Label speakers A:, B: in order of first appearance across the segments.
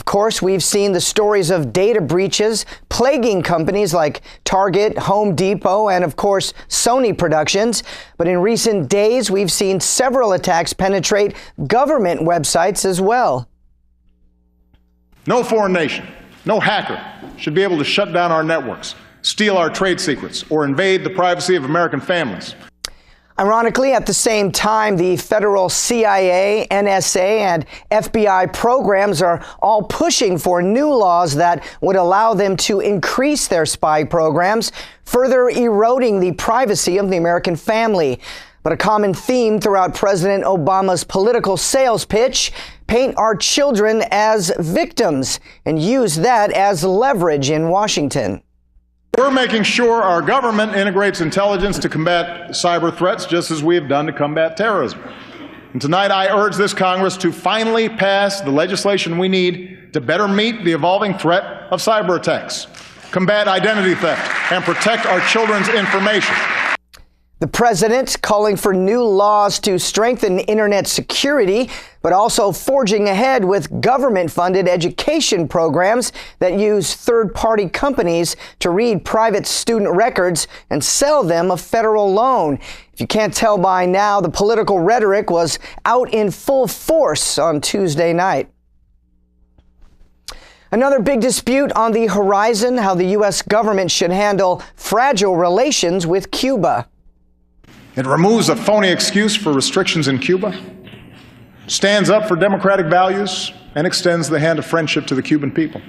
A: course, we've seen the stories of data breaches plaguing companies like Target, Home Depot, and of course, Sony Productions. But in recent days, we've seen several attacks penetrate government websites as well.
B: No foreign nation, no hacker should be able to shut down our networks, steal our trade secrets, or invade the privacy of American families.
A: Ironically, at the same time, the federal CIA, NSA, and FBI programs are all pushing for new laws that would allow them to increase their spy programs, further eroding the privacy of the American family. But a common theme throughout President Obama's political sales pitch: paint our children as victims and use that as leverage in Washington.
B: We're making sure our government integrates intelligence to combat cyber threats, just as we have done to combat terrorism. And tonight I urge this Congress to finally pass the legislation we need to better meet the evolving threat of cyber attacks, combat identity theft, and protect our children's information.
A: The president calling for new laws to strengthen internet security, but also forging ahead with government-funded education programs that use third-party companies to read private student records and sell them a federal loan. If you can't tell by now, the political rhetoric was out in full force on Tuesday night. Another big dispute on the horizon: how the U.S. government should handle fragile relations with Cuba.
B: It removes a phony excuse for restrictions in Cuba, stands up for democratic values, and extends the hand of friendship to the Cuban people.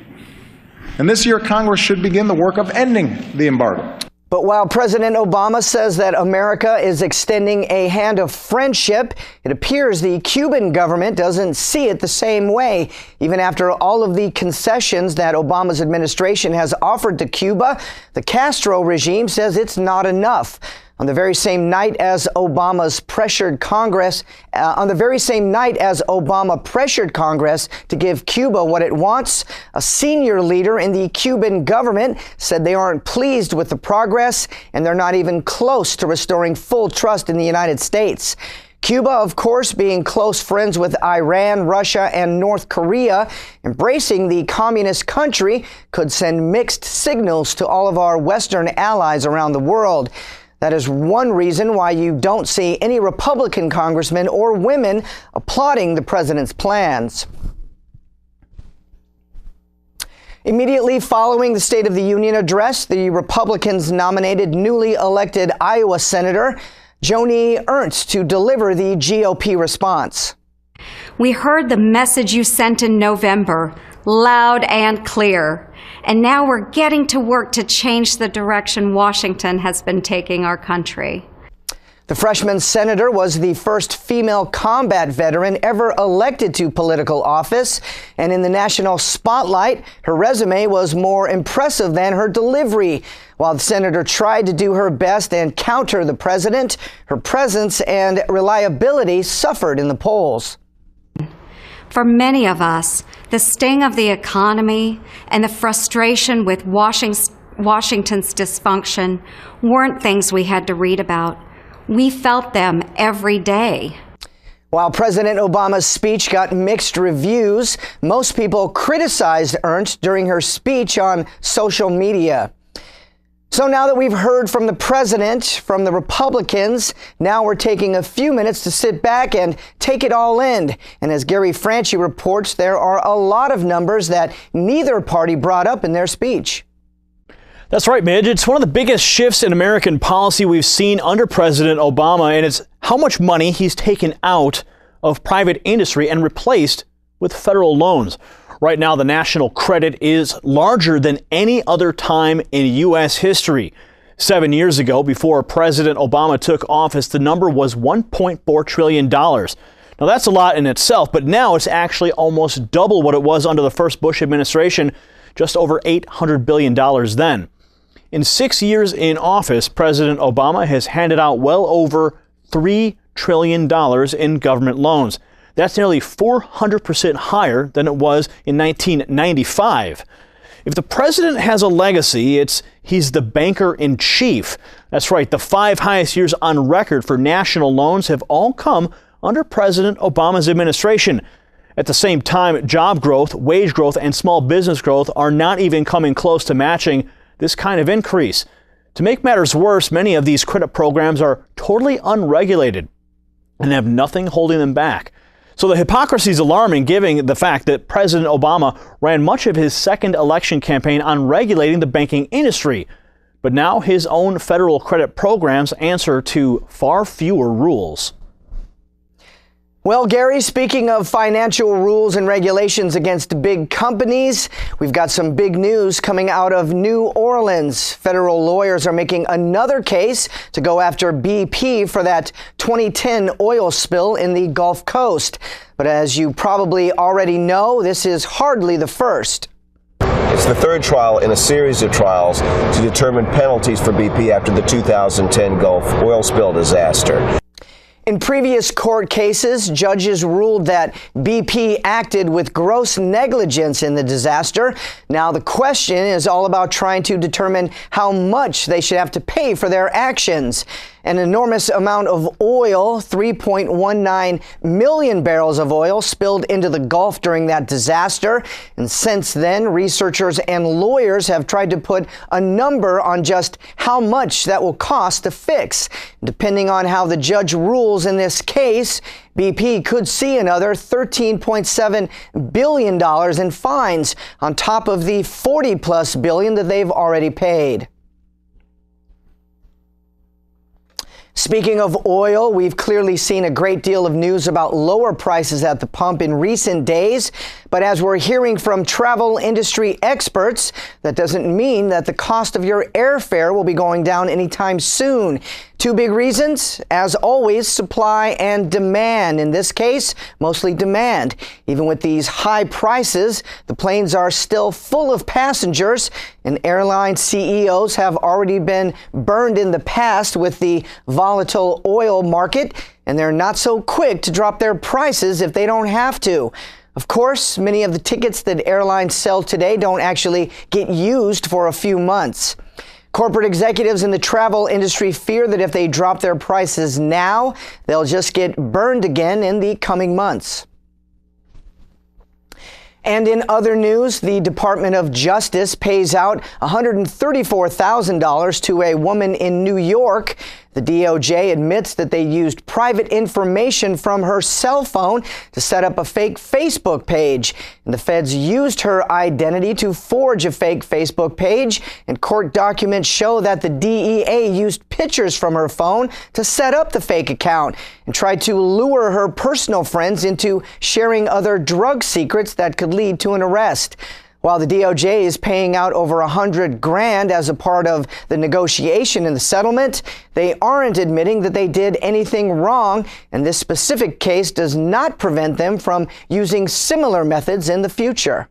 B: And this year, Congress should begin the work of ending the embargo.
A: But while President Obama says that America is extending a hand of friendship, it appears the Cuban government doesn't see it the same way. Even after all of the concessions that Obama's administration has offered to Cuba, the Castro regime says it's not enough. On the very same night as Obama pressured Congress to give Cuba what it wants, a senior leader in the Cuban government said they aren't pleased with the progress and they're not even close to restoring full trust in the United States. Cuba, of course, being close friends with Iran, Russia, and North Korea, embracing the communist country could send mixed signals to all of our Western allies around the world. That is one reason why you don't see any Republican congressmen or women applauding the president's plans. Immediately following the State of the Union address, the Republicans nominated newly elected Iowa Senator Joni Ernst to deliver the GOP response.
C: We heard the message you sent in November, loud and clear. And now we're getting to work to change the direction Washington has been taking our country.
A: The freshman senator was the first female combat veteran ever elected to political office. And in the national spotlight, her resume was more impressive than her delivery. While the senator tried to do her best and counter the president, her presence and reliability suffered in the polls.
C: For many of us, the sting of the economy and the frustration with Washington's dysfunction weren't things we had to read about. We felt them every day.
A: While President Obama's speech got mixed reviews, most people criticized Ernst during her speech on social media. So now that we've heard from the president, from the Republicans, now we're taking a few minutes to sit back and take it all in. And as Gary Franchi reports, there are a lot of numbers that neither party brought up in their speech.
D: That's right, Midge. It's one of the biggest shifts in American policy we've seen under President Obama, and it's how much money he's taken out of private industry and replaced with federal loans. Right now, the national credit is larger than any other time in U.S. history. 7 years ago, before President Obama took office, the number was $1.4 trillion. Now, that's a lot in itself, but now it's actually almost double what it was under the first Bush administration, just over $800 billion then. In 6 years in office, President Obama has handed out well over $3 trillion in government loans. That's nearly 400% higher than it was in 1995. If the president has a legacy, he's the banker-in-chief. That's right, the 5 highest years on record for national loans have all come under President Obama's administration. At the same time, job growth, wage growth, and small business growth are not even coming close to matching this kind of increase. To make matters worse, many of these credit programs are totally unregulated and have nothing holding them back. So the hypocrisy is alarming, given the fact that President Obama ran much of his second election campaign on regulating the banking industry. But now his own federal credit programs answer to far fewer rules.
A: Well, Gary, speaking of financial rules and regulations against big companies, we've got some big news coming out of New Orleans. Federal lawyers are making another case to go after BP for that 2010 oil spill in the Gulf Coast. But as you probably already know, this is hardly the first.
E: It's the third trial in a series of trials to determine penalties for BP after the 2010 Gulf oil spill disaster.
A: In previous court cases, judges ruled that BP acted with gross negligence in the disaster. Now the question is all about trying to determine how much they should have to pay for their actions. An enormous amount of oil, 3.19 million barrels of oil, spilled into the Gulf during that disaster. And since then, researchers and lawyers have tried to put a number on just how much that will cost to fix. Depending on how the judge rules in this case, BP could see another $13.7 billion in fines on top of the $40+ billion that they've already paid. Speaking of oil, we've clearly seen a great deal of news about lower prices at the pump in recent days. But as we're hearing from travel industry experts, that doesn't mean that the cost of your airfare will be going down anytime soon. Two big reasons, as always, supply and demand. In this case, mostly demand. Even with these high prices, the planes are still full of passengers, and airline CEOs have already been burned in the past with the volatile oil market, and they're not so quick to drop their prices if they don't have to. Of course, many of the tickets that airlines sell today don't actually get used for a few months. Corporate executives in the travel industry fear that if they drop their prices now, they'll just get burned again in the coming months. And in other news, the Department of Justice pays out $134,000 to a woman in New York. The DOJ admits that they used private information from her cell phone to set up a fake Facebook page. And the feds used her identity to forge a fake Facebook page. And court documents show that the DEA used pictures from her phone to set up the fake account and tried to lure her personal friends into sharing other drug secrets that could lead to an arrest. While the DOJ is paying out over $100,000 as a part of the negotiation in the settlement, they aren't admitting that they did anything wrong, and this specific case does not prevent them from using similar methods in the future.